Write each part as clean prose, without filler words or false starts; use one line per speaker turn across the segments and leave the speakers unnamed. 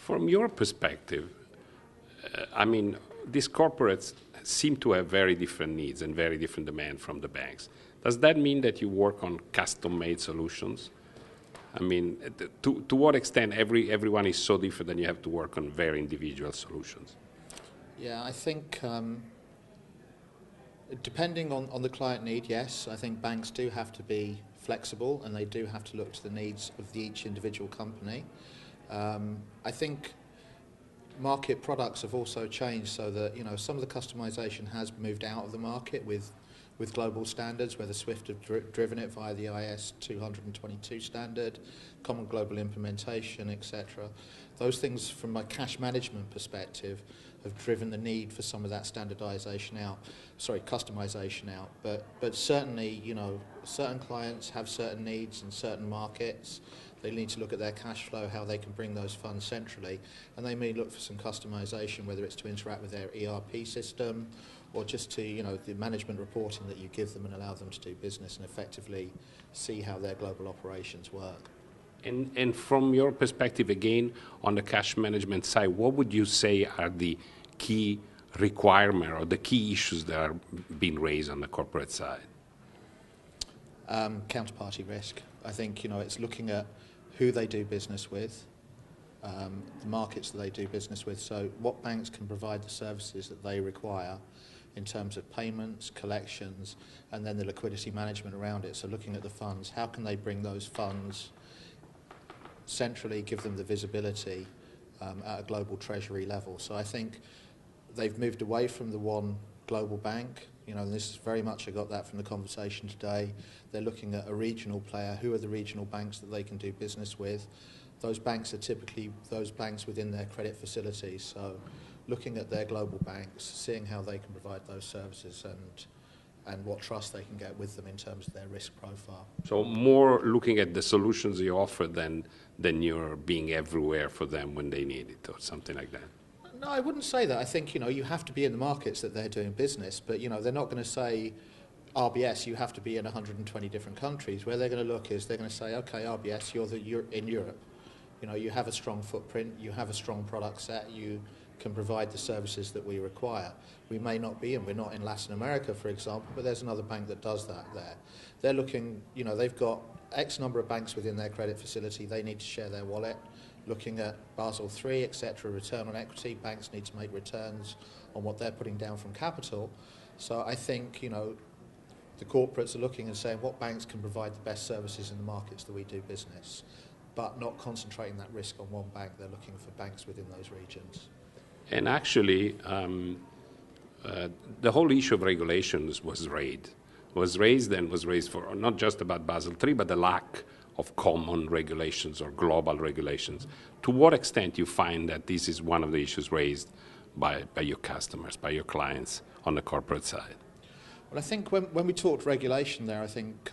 From your perspective, I mean, these corporates seem to have very different needs and very different demand from the banks. Does that mean that you work on custom-made solutions? I mean, to what extent everyone is so different that you have to work on very individual solutions?
Yeah, I think depending on the client need, yes, I think banks do have to be flexible and they do have to look to the needs of each individual company. I think market products have also changed so that, you know, some of the customization has moved out of the market with global standards, where the SWIFT have driven it via the IS 222 standard, common global implementation, etc. Those things, from a cash management perspective, have driven the need for some of that customization out. But certainly, you know, certain clients have certain needs in certain markets. They need to look at their cash flow, how they can bring those funds centrally, and they may look for some customization, whether it's to interact with their ERP system or just to, you know, the management reporting that you give them and allow them to do business and effectively see how their global operations work.
And from your perspective, again, on the cash management side, what would you say are the key requirement or the key issues that are being raised on the corporate side?
Counterparty risk. I think, you know, it's looking at who they do business with, the markets that they do business with, so what banks can provide the services that they require in terms of payments, collections, and then the liquidity management around it. So looking at the funds, how can they bring those funds centrally, give them the visibility at a global treasury level. So I think they've moved away from the one global bank. You know, and this is very much, I got that from the conversation today. They're looking at a regional player. Who are the regional banks that they can do business with? Those banks are typically those banks within their credit facilities. So looking at their global banks, seeing how they can provide those services and what trust they can get with them in terms of their risk profile.
So more looking at the solutions you offer than you're being everywhere for them when they need it or something like that.
No, I wouldn't say that. I think, you know, you have to be in the markets that they're doing business, but, you know, they're not going to say, RBS, you have to be in 120 different countries. Where they're going to look is they're going to say, okay, RBS, you're in Europe. You know, you have a strong footprint, you have a strong product set, you can provide the services that we require. We may not be, and we're not in Latin America, for example, but there's another bank that does that there. They're looking, you know, they've got X number of banks within their credit facility, they need to share their wallet. Looking at Basel III, etc., return on equity, banks need to make returns on what they're putting down from capital. So I think, you know, the corporates are looking and saying what banks can provide the best services in the markets that we do business, but not concentrating that risk on one bank. They're looking for banks within those regions.
And actually, the whole issue of regulations was raised for not just about Basel III, but the lack of common regulations or global regulations. To what extent you find that this is one of the issues raised by your customers, by your clients on the corporate side?
Well, I think when we talked regulation there, I think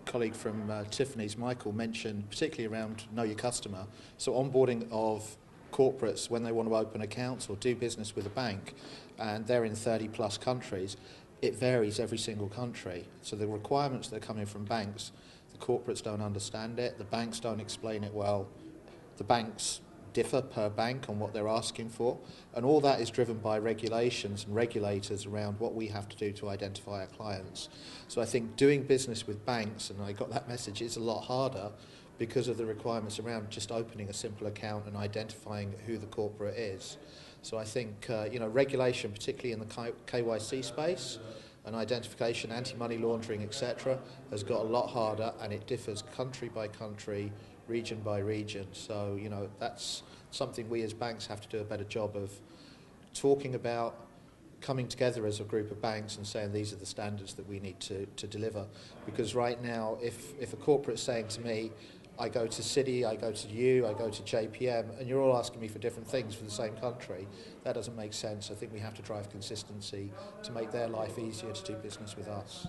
colleague from Tiffany's, Michael, mentioned particularly around know your customer. So onboarding of corporates when they want to open accounts or do business with a bank, and they're in 30 plus countries, it varies every single country. So the requirements that are coming from banks, the corporates don't understand it, the banks don't explain it well, the banks differ per bank on what they're asking for, and all that is driven by regulations and regulators around what we have to do to identify our clients. So I think doing business with banks, and I got that message, is a lot harder because of the requirements around just opening a simple account and identifying who the corporate is. So I think you know, regulation, particularly in the KYC space, and identification, anti-money laundering, etc., has got a lot harder, and it differs country by country, region by region. So, you know, that's something we as banks have to do a better job of talking about, coming together as a group of banks and saying these are the standards that we need to deliver. Because right now, if a corporate's saying to me, I go to Citi, I go to you, I go to JPM, and you're all asking me for different things for the same country, that doesn't make sense. I think we have to drive consistency to make their life easier to do business with us.